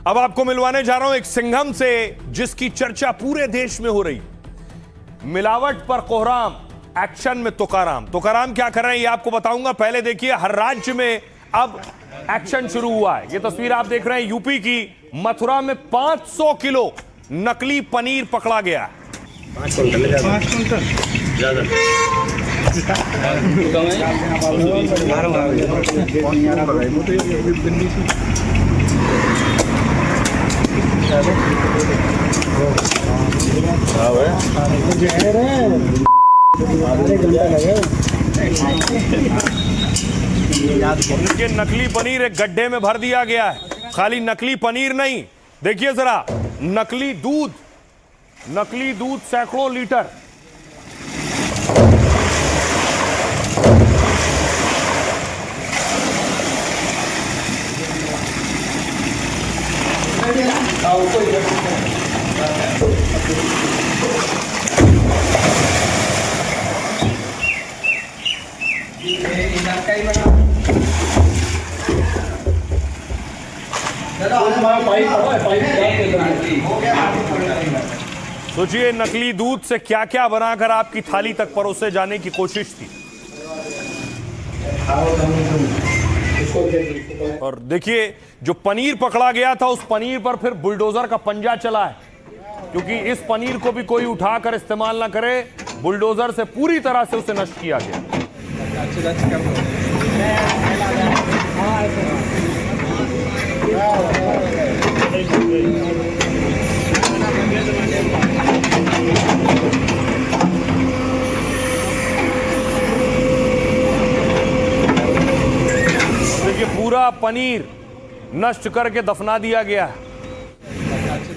अब आपको मिलवाने जा रहा हूं एक सिंघम से जिसकी चर्चा पूरे देश में हो रही। मिलावट पर कोहराम, एक्शन में तुकाराम। तुकाराम क्या कर रहे हैं ये आपको बताऊंगा। पहले देखिए, हर राज्य में अब एक्शन शुरू हुआ है। ये तस्वीर आप देख रहे हैं यूपी की। मथुरा में 500 किलो नकली पनीर पकड़ा गया। 5 कुंटल ज्यादा। ये नकली पनीर एक गड्ढे में भर दिया गया है। खाली नकली पनीर नहीं, देखिए जरा, नकली दूध सैकड़ों लीटर। सोचिए, नकली दूध से क्या क्या बनाकर आपकी थाली तक परोसे जाने की कोशिश थी। और देखिए, जो पनीर पकड़ा गया था, उस पनीर पर फिर बुलडोजर का पंजा चला है, क्योंकि इस पनीर को भी कोई उठाकर इस्तेमाल ना करे। बुलडोजर से पूरी तरह से उसे नष्ट किया गया। देखिए, पूरा पनीर नष्ट करके दफना दिया गया है।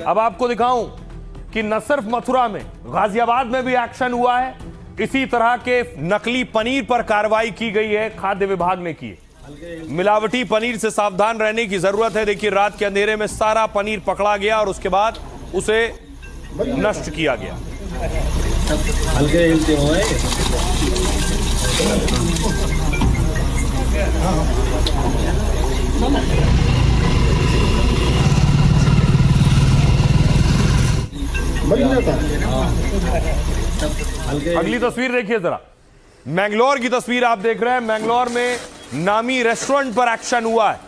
अब आपको दिखाऊं कि न सिर्फ मथुरा में, गाजियाबाद में भी एक्शन हुआ है। इसी तरह के नकली पनीर पर कार्रवाई की गई है, खाद्य विभाग ने की। मिलावटी पनीर से सावधान रहने की जरूरत है। देखिए, रात के अंधेरे में सारा पनीर पकड़ा गया और उसके बाद उसे नष्ट किया गया। अगली तस्वीर देखिए जरा, मैंगलोर की तस्वीर आप देख रहे हैं। मैंगलोर में नामी रेस्टोरेंट पर एक्शन हुआ है।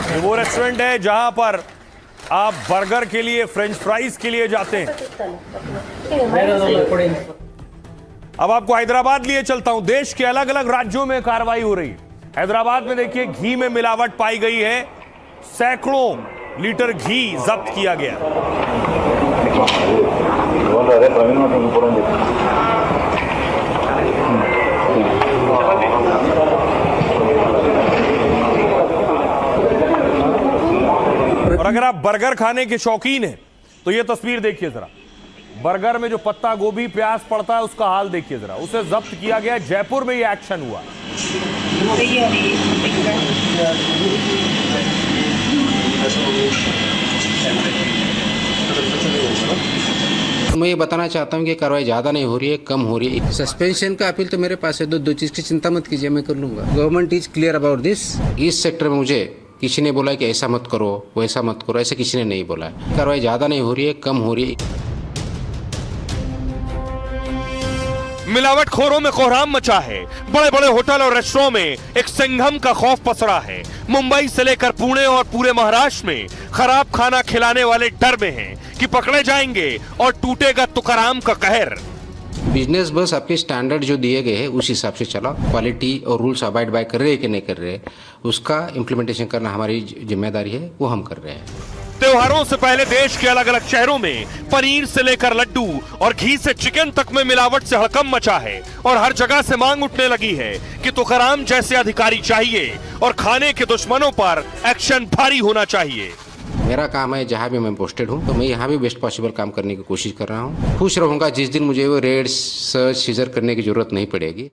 ये वो रेस्टोरेंट है जहां पर आप बर्गर के लिए, फ्रेंच फ्राइज के लिए जाते हैं। अब आपको हैदराबाद लिए चलता हूं। देश के अलग अलग राज्यों में कार्रवाई हो रही है। हैदराबाद में देखिए, घी में मिलावट पाई गई है। सैकड़ों लीटर घी जब्त किया गया। और अगर आप बर्गर खाने के शौकीन हैं तो यह तस्वीर देखिए जरा। बर्गर में जो पत्ता गोभी, प्याज पड़ता है, उसका हाल देखिए जरा। उसे जब्त किया गया। जयपुर में यह एक्शन हुआ। मैं ये बताना चाहता हूँ कि कार्रवाई ज़्यादा नहीं हो रही है, कम हो रही है। सस्पेंशन का अपील तो मेरे पास है। दो चीज़ की चिंता मत कीजिए, मैं कर लूँगा। Government is clear about this. इस सेक्टर में मुझे किसी ने बोला कि ऐसा मत करो, वैसा मत करो, ऐसे किसी ने नहीं बोला है। कार्रवाई ज़्यादा नहीं हो रही है, कम हो रही है। मिलावटखोरों में कोहराम मचा है। बड़े बड़े होटल और रेस्टोरेंट में एक सिंघम का खौफ पसरा है। मुंबई से लेकर पुणे और पूरे महाराष्ट्र में खराब खाना खिलाने वाले डर में हैं कि पकड़े जाएंगे और टूटेगा तुकाराम का कहर। बिजनेस बस आपके स्टैंडर्ड जो दिए गए हैं उस हिसाब से चला। क्वालिटी और रूल्स अबाइड बाय कर रहे हैं कि नहीं कर रहे, उसका इम्प्लीमेंटेशन करना हमारी जिम्मेदारी है, वो हम कर रहे हैं। त्योहारों से पहले देश के अलग अलग शहरों में पनीर से लेकर लड्डू और घी से चिकन तक में मिलावट से हड़कंप मचा है और हर जगह से मांग उठने लगी है कि तुकाराम जैसे अधिकारी चाहिए और खाने के दुश्मनों पर एक्शन भारी होना चाहिए। मेरा काम है, जहाँ भी मैं पोस्टेड हूँ तो मैं यहाँ भी बेस्ट पॉसिबल काम करने की कोशिश कर रहा हूँ। खुश रहूंगा जिस दिन मुझे वो रेड सर्च सीजर करने की जरूरत नहीं पड़ेगी।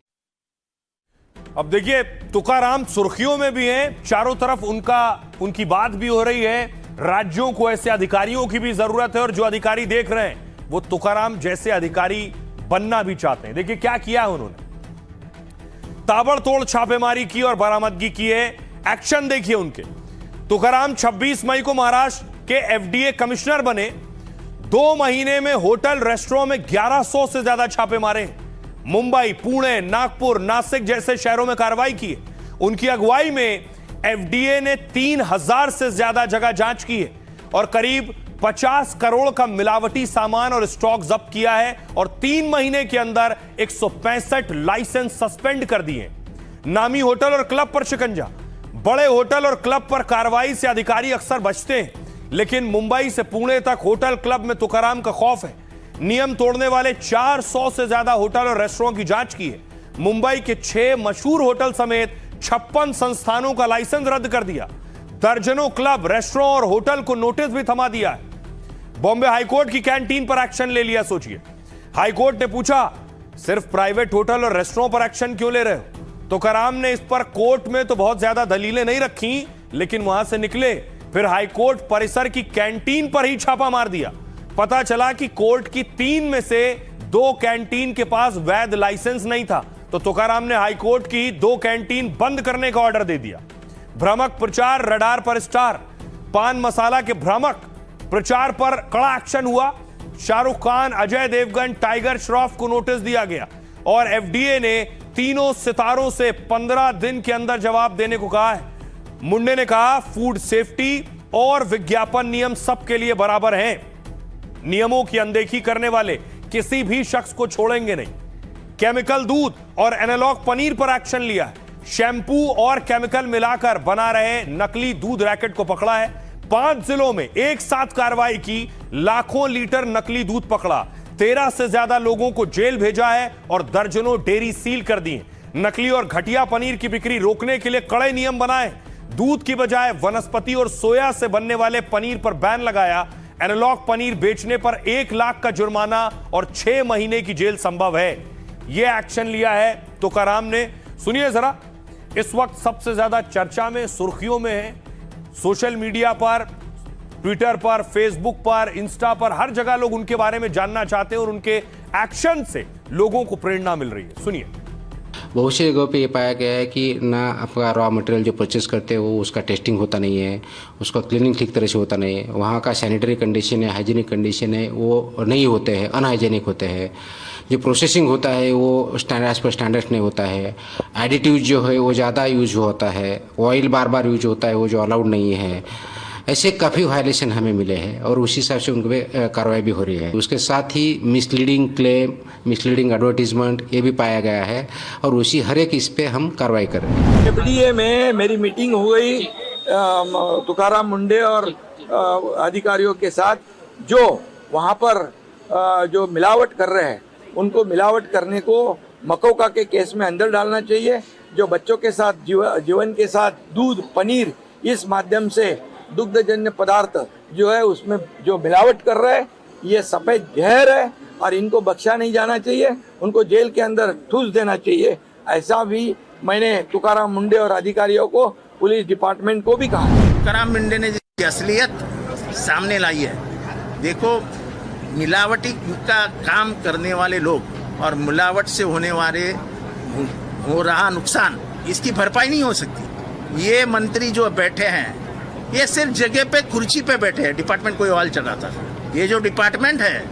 अब देखिए, तुकाराम सुर्खियों में भी हैं, चारों तरफ उनकी बात भी हो रही है। राज्यों को ऐसे अधिकारियों की भी जरूरत है, और जो अधिकारी देख रहे हैं वो तुकाराम जैसे अधिकारी बनना भी चाहते हैं। देखिए क्या किया है उन्होंने, ताबड़तोड़ छापेमारी की और बरामदगी की है। एक्शन देखिए उनके। तुकाराम 26 मई को महाराष्ट्र के एफडीए कमिश्नर बने। 2 महीने में होटल रेस्टोरेंट में 1100 से ज्यादा छापे मारे। मुंबई, पुणे, नागपुर, नासिक जैसे शहरों में कार्रवाई की है। उनकी अगुवाई में एफडीए ने 3000 से ज्यादा जगह जांच की है और करीब 50 करोड़ का मिलावटी सामान और स्टॉक जब्त किया है, और 3 महीने के अंदर 165 लाइसेंस सस्पेंड कर दिए। नामी होटल और क्लब पर शिकंजा। बड़े होटल और क्लब पर कार्रवाई से अधिकारी अक्सर बचते हैं, लेकिन मुंबई से पुणे तक होटल क्लब में तुकाराम का खौफ है। नियम तोड़ने वाले 400 से ज्यादा होटल और रेस्टोरेंट की जांच की है। मुंबई के 6 मशहूर होटल समेत 56 संस्थानों का लाइसेंस रद्द कर दिया। दर्जनों क्लब, रेस्टोरेंट और होटल को नोटिस भी थमा दिया है। बॉम्बे हाईकोर्ट की कैंटीन पर एक्शन ले लिया। सोचिए, हाईकोर्ट ने पूछा सिर्फ प्राइवेट होटल और रेस्टोरेंट पर एक्शन क्यों ले रहे हो? तुकाराम ने इस पर कोर्ट में तो बहुत ज्यादा दलीलें नहीं रखी, लेकिन वहां से निकले फिर हाईकोर्ट परिसर की कैंटीन पर ही छापा मार दिया। पता चला कि कोर्ट की 3 में से 2 कैंटीन के पास वैध लाइसेंस नहीं था, तो तुकाराम ने हाईकोर्ट की 2 कैंटीन बंद करने का ऑर्डर दे दिया। भ्रामक प्रचार, रडार पर स्टार। पान मसाला के भ्रामक प्रचार पर कड़ा एक्शन हुआ। शाहरुख खान, अजय देवगन, टाइगर श्रॉफ को नोटिस दिया गया और एफडीए ने तीनों सितारों से 15 दिन के अंदर जवाब देने को कहा है। मुंडे ने कहा फूड सेफ्टी और विज्ञापन नियम सबके लिए बराबर हैं। नियमों की अनदेखी करने वाले किसी भी शख्स को छोड़ेंगे नहीं। केमिकल दूध और एनालॉग पनीर पर एक्शन लिया है। शैंपू और केमिकल मिलाकर बना रहे नकली दूध रैकेट को पकड़ा है। 5 जिलों में एक साथ कार्रवाई की, लाखों लीटर नकली दूध पकड़ा। 13 से ज्यादा लोगों को जेल भेजा है और दर्जनों डेयरी सील कर दी। नकली और घटिया पनीर की बिक्री रोकने के लिए कड़े नियम बनाए। दूध की बजाय वनस्पति और सोया से बनने वाले पनीर पर बैन लगाया। एनालॉग पनीर बेचने पर 1 लाख का जुर्माना और 6 महीने की जेल संभव है। यह एक्शन लिया है तुकाराम ने। सुनिए जरा, इस वक्त सबसे ज्यादा चर्चा में, सुर्खियों में है, सोशल मीडिया पर, ट्विटर पर, फेसबुक पर, इंस्टा पर, हर जगह लोग उनके बारे में जानना चाहते हैं और उनके एक्शन से लोगों को प्रेरणा मिल रही है। सुनिए। बहुत सी जगहों पे ये पाया गया है कि ना आपका रॉ मटेरियल जो परचेस करते हैं वो उसका टेस्टिंग होता नहीं है, उसका क्लीनिंग ठीक तरह से होता नहीं है, वहाँ का सैनिटरी कंडीशन है, हाइजीनिक कंडीशन है वो नहीं होते हैं, अनहाइजीनिक होते हैं। जो प्रोसेसिंग होता है वो स्टैंडर्ड्स पर स्टैंडर्ड्स नहीं होता है। एडिटिव जो है वो ज़्यादा यूज होता है, ऑयल बार बार यूज होता है वो जो अलाउड नहीं है। ऐसे काफ़ी वायलेशन हमें मिले हैं और उसी हिसाब से उन पर कार्रवाई भी हो रही है। उसके साथ ही मिसलीडिंग क्लेम, मिसलीडिंग एडवर्टीजमेंट ये भी पाया गया है और उसी हर एक इस पे हम कार्रवाई कर रहे हैं। एफडीए में मेरी मीटिंग हो गई तुकाराम मुंडे और अधिकारियों के साथ, जो वहाँ पर जो मिलावट कर रहे हैं उनको मिलावट करने को मकोका के केस में अंदर डालना चाहिए। जो बच्चों के साथ जीवन के साथ दूध, पनीर, इस माध्यम से दुग्धजन्य पदार्थ जो है उसमें जो मिलावट कर रहे हैं, ये सफ़ेद जहर है और इनको बख्शा नहीं जाना चाहिए, उनको जेल के अंदर ठूस देना चाहिए। ऐसा भी मैंने तुकाराम मुंडे और अधिकारियों को, पुलिस डिपार्टमेंट को भी कहा। तुकाराम मुंडे ने जिसकी असलियत सामने लाई है, देखो मिलावटी का काम करने वाले लोग और मिलावट से होने वाले हो रहा नुकसान, इसकी भरपाई नहीं हो सकती। ये मंत्री जो बैठे हैं ये सिर्फ जगह पे, कुर्सी पे बैठे हैं, डिपार्टमेंट कोई और चलाता है। ये जो डिपार्टमेंट है,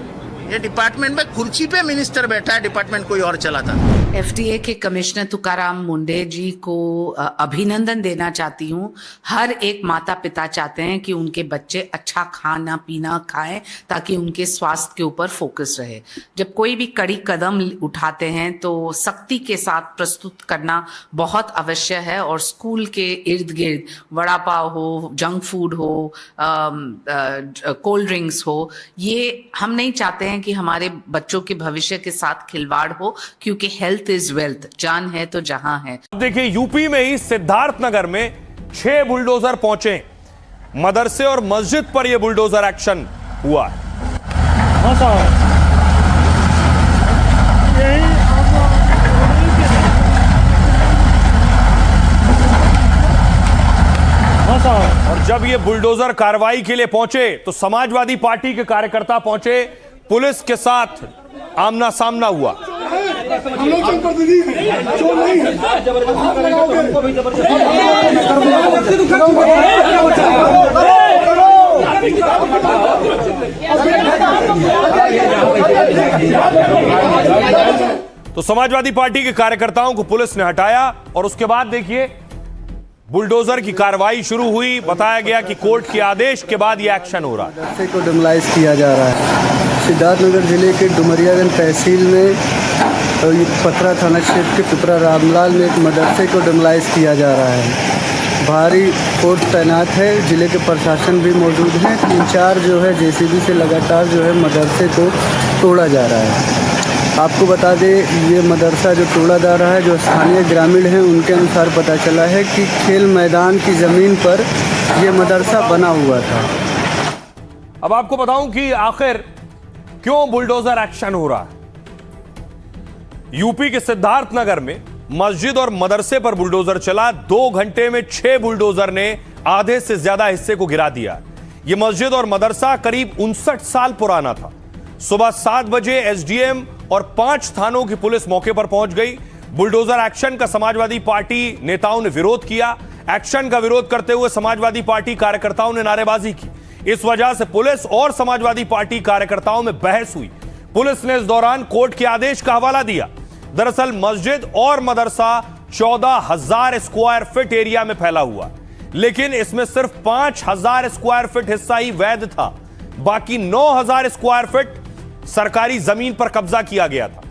ये डिपार्टमेंट में कुर्सी पे मिनिस्टर बैठा है, डिपार्टमेंट कोई और चलाता है। एफडीए के कमिश्नर तुकाराम मुंडे जी को अभिनंदन देना चाहती हूँ। हर एक माता पिता चाहते हैं कि उनके बच्चे अच्छा खाना पीना खाएं ताकि उनके स्वास्थ्य के ऊपर फोकस रहे। जब कोई भी कड़ी कदम उठाते हैं तो सख्ती के साथ प्रस्तुत करना बहुत आवश्यक है, और स्कूल के इर्द गिर्द वड़ा पाव हो, जंक फूड हो, कोल्ड ड्रिंक्स हो, ये हम नहीं चाहते हैं कि हमारे बच्चों के भविष्य के साथ खिलवाड़ हो, क्योंकि हेल्थ इज वेल्थ, जान है तो जहां है। देखिए, यूपी में ही सिद्धार्थनगर में 6 बुलडोजर पहुंचे। मदरसे और मस्जिद पर यह बुलडोजर एक्शन हुआ। और जब ये बुलडोजर कार्रवाई के लिए पहुंचे तो समाजवादी पार्टी के कार्यकर्ता पहुंचे, पुलिस के साथ आमना सामना हुआ। तो समाजवादी पार्टी के कार्यकर्ताओं को पुलिस ने हटाया और उसके बाद देखिए बुलडोजर की कार्रवाई शुरू हुई। बताया गया कि कोर्ट के आदेश के बाद यह एक्शन हो रहा है। मदरसे को डिमोलाइज किया जा रहा है। सिद्धार्थनगर जिले के डुमरियागंज तहसील में पथरा थाना क्षेत्र के पिपरा रामलाल में एक मदरसे को डिमोलाइज किया जा रहा है। भारी फोर्स तैनात है, जिले के प्रशासन भी मौजूद हैं। 3-4 जो है जेसीबी से लगातार जो है मदरसे को तोड़ा जा रहा है। आपको बता दें, ये मदरसा जो तोड़ा जा रहा है, जो स्थानीय ग्रामीण हैं उनके अनुसार पता चला है कि खेल मैदान की ज़मीन पर ये मदरसा बना हुआ था। अब आपको बताऊं कि आखिर क्यों बुलडोजर एक्शन हो रहा है। यूपी के सिद्धार्थनगर में मस्जिद और मदरसे पर बुलडोजर चला। 2 घंटे में 6 बुलडोजर ने आधे से ज्यादा हिस्से को गिरा दिया। यह मस्जिद और मदरसा करीब 59 साल पुराना था। सुबह 7 बजे एसडीएम और 5 थानों की पुलिस मौके पर पहुंच गई। बुलडोजर एक्शन का समाजवादी पार्टी नेताओं ने विरोध किया। एक्शन का विरोध करते हुए समाजवादी पार्टी कार्यकर्ताओं ने नारेबाजी की। इस वजह से पुलिस और समाजवादी पार्टी कार्यकर्ताओं में बहस हुई। पुलिस ने इस दौरान कोर्ट के आदेश का हवाला दिया। दरअसल मस्जिद और मदरसा 14,000 स्क्वायर फीट एरिया में फैला हुआ, लेकिन इसमें सिर्फ 5,000 स्क्वायर फीट हिस्सा ही वैध था। बाकी 9,000 स्क्वायर फीट सरकारी जमीन पर कब्जा किया गया था।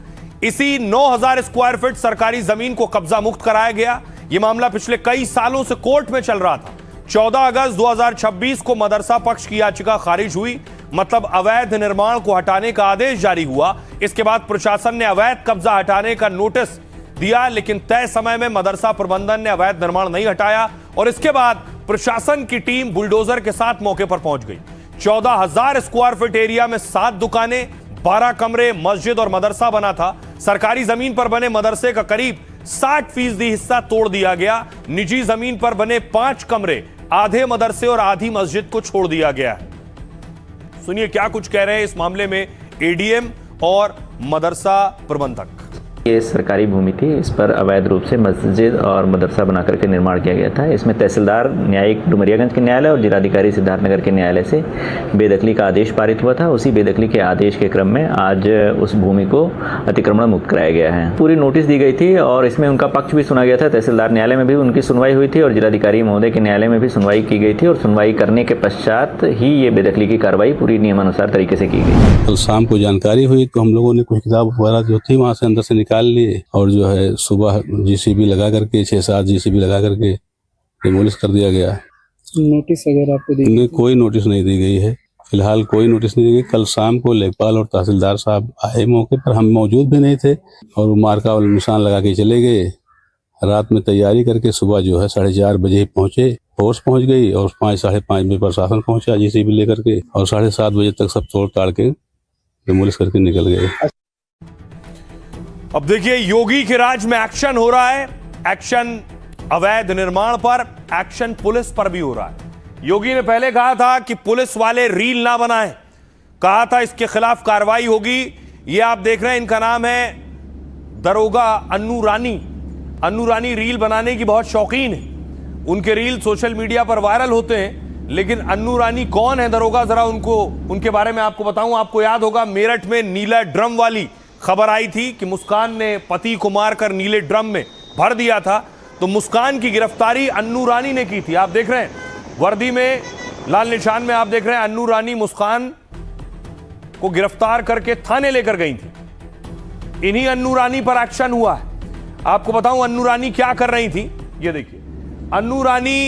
इसी 9,000 स्क्वायर फीट सरकारी जमीन को कब्जा मुक्त कराया गया। यह मामला पिछले कई सालों से कोर्ट में चल रहा था। 14 अगस्त 2026 को मदरसा पक्ष की याचिका खारिज हुई, मतलब अवैध निर्माण को हटाने का आदेश जारी हुआ। इसके बाद प्रशासन ने अवैध कब्जा हटाने का नोटिस दिया, लेकिन तय समय में मदरसा प्रबंधन ने अवैध निर्माण नहीं हटाया और इसके बाद प्रशासन की टीम बुलडोजर के साथ मौके पर पहुंच गई। 14,000 स्क्वायर फीट एरिया में 7 दुकानें, 12 कमरे, मस्जिद और मदरसा बना था। सरकारी जमीन पर बने मदरसे का करीब 60% हिस्सा तोड़ दिया गया। निजी जमीन पर बने 5 कमरे, आधे मदरसे और आधी मस्जिद को छोड़ दिया गया है। सुनिए क्या कुछ कह रहे हैं इस मामले में एडीएम और मदरसा प्रबंधक। ये सरकारी भूमि थी, इस पर अवैध रूप से मस्जिद और मदरसा बना करके निर्माण किया गया था। इसमें तहसीलदार न्यायिक डुमरियागंज के न्यायालय और जिलाधिकारी सिद्धार्थनगर के न्यायालय से बेदखली का आदेश पारित हुआ था। उसी बेदखली के आदेश के क्रम में आज उस भूमि को अतिक्रमण मुक्त कराया गया है। पूरी नोटिस दी गई थी और इसमें उनका पक्ष भी सुना गया था। तहसीलदार न्यायालय में भी उनकी सुनवाई हुई थी और जिलाधिकारी महोदय के न्यायालय में भी सुनवाई की गई थी और सुनवाई करने के पश्चात ही ये बेदखली की कार्रवाई पूरी नियमानुसार तरीके से की गई। कल शाम को जानकारी हुई तो हम लोगों ने कुछ किताब वगैरह जो थी वहाँ से अंदर से निकाल लिए और जो है सुबह जीसीबी लगा करके 6-7 जीसीबी लगा करके डिमोलिश कर दिया गया। नोटिस वगैरह आपको दी गई? कोई नोटिस नहीं दी गई है, फिलहाल कोई नोटिस नहीं दी गई। कल शाम को लेखपाल और तहसीलदार साहब आए मौके पर, हम मौजूद भी नहीं थे और वो मार्का वाला निशान लगा के चले गए। रात में तैयारी करके सुबह जो है 4:30 बजे पहुंचे, फोर्स पहुंच गई और 5-5:30 बजे प्रशासन पहुंचा जीसीबी लेकर के और 7:30 बजे तक सब तोड़ ताड़ के डिमोलिश करके निकल गए। अब देखिए योगी के राज में एक्शन हो रहा है। एक्शन अवैध निर्माण पर, एक्शन पुलिस पर भी हो रहा है। योगी ने पहले कहा था कि पुलिस वाले रील ना बनाएं, कहा था इसके खिलाफ कार्रवाई होगी। ये आप देख रहे हैं, इनका नाम है दरोगा अन्नू रानी। अन्नू रानी रील बनाने की बहुत शौकीन है। उनके रील सोशल मीडिया पर वायरल होते हैं, लेकिन अन्नू रानी कौन है दरोगा, जरा उनके बारे में आपको बताऊं। आपको याद होगा मेरठ में नीला ड्रम वाली खबर आई थी कि मुस्कान ने पति को मारकर नीले ड्रम में भर दिया था। तो मुस्कान की गिरफ्तारी अन्नू रानी ने की थी। आप देख रहे हैं वर्दी में लाल निशान में, आप देख रहे हैं अन्नू रानी मुस्कान को गिरफ्तार करके थाने लेकर गई थी। इन्हीं अन्नू रानी पर एक्शन हुआ है। आपको बताऊं अन्नू रानी क्या कर रही थी, ये देखिए। अन्नू रानी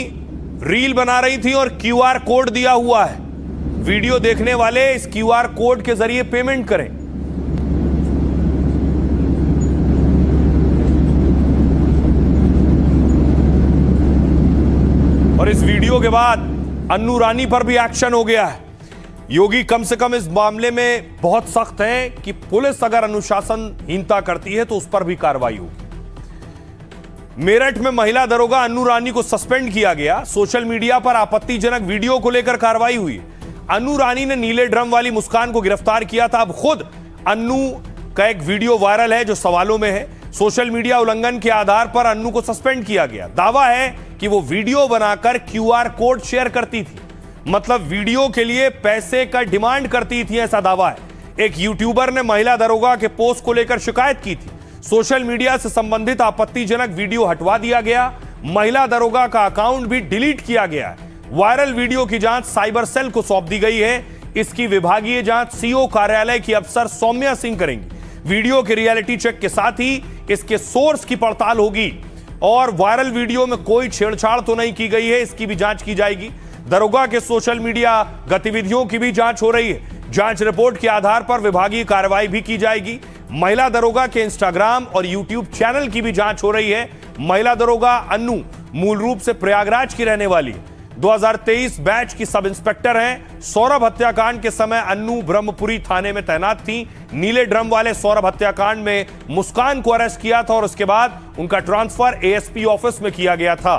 रील बना रही थी और क्यूआर कोड दिया हुआ है। वीडियो देखने वाले इस क्यूआर कोड के जरिए पेमेंट करें। और इस वीडियो के बाद अन्नू रानी पर भी एक्शन हो गया है। योगी कम से कम इस मामले में बहुत सख्त हैं कि पुलिस अगर अनुशासनहीनता करती है तो उस पर भी कार्रवाई होगी। मेरठ में महिला दरोगा अन्नू रानी को सस्पेंड किया गया। सोशल मीडिया पर आपत्तिजनक वीडियो को लेकर कार्रवाई हुई। अन्नू रानी ने नीले ड्रम वाली मुस्कान को गिरफ्तार किया था। अब खुद अन्नू का एक वीडियो वायरल है जो सवालों में है। सोशल मीडिया उल्लंघन के आधार पर अन्नू को सस्पेंड किया गया। दावा है कि वो वीडियो बनाकर QR कोड शेयर करती थी, मतलब वीडियो के लिए पैसे का डिमांड करती थी, ऐसा दावा है। एक यूट्यूबर ने महिला दरोगा के पोस्ट को लेकर शिकायत की थी। सोशल मीडिया से संबंधित आपत्तिजनक वीडियो हटवा दिया गया। महिला दरोगा का अकाउंट भी डिलीट किया गया है। वायरल वीडियो की जांच साइबर सेल को सौंप दी गई है। इसकी विभागीय जांच CO कार्यालय की अफसर सौम्या सिंह करेंगी। वीडियो के रियलिटी चेक के साथ ही इसके सोर्स की पड़ताल होगी और वायरल वीडियो में कोई छेड़छाड़ तो नहीं की गई है, इसकी भी जांच की जाएगी। दरोगा के सोशल मीडिया गतिविधियों की भी जांच हो रही है। जांच रिपोर्ट के आधार पर विभागीय कार्रवाई भी की जाएगी। महिला दरोगा के इंस्टाग्राम और यूट्यूब चैनल की भी जांच हो रही है। महिला दरोगा अन्नू मूल रूप से प्रयागराज की रहने वाली है। 2023 बैच की सब इंस्पेक्टर हैं। सौरभ हत्याकांड के समय अन्नू ब्रह्मपुरी थाने में तैनात थी। नीले ड्रम वाले सौरभ हत्याकांड में मुस्कान को अरेस्ट किया था और उसके बाद उनका ट्रांसफर ASP ऑफिस में किया गया था।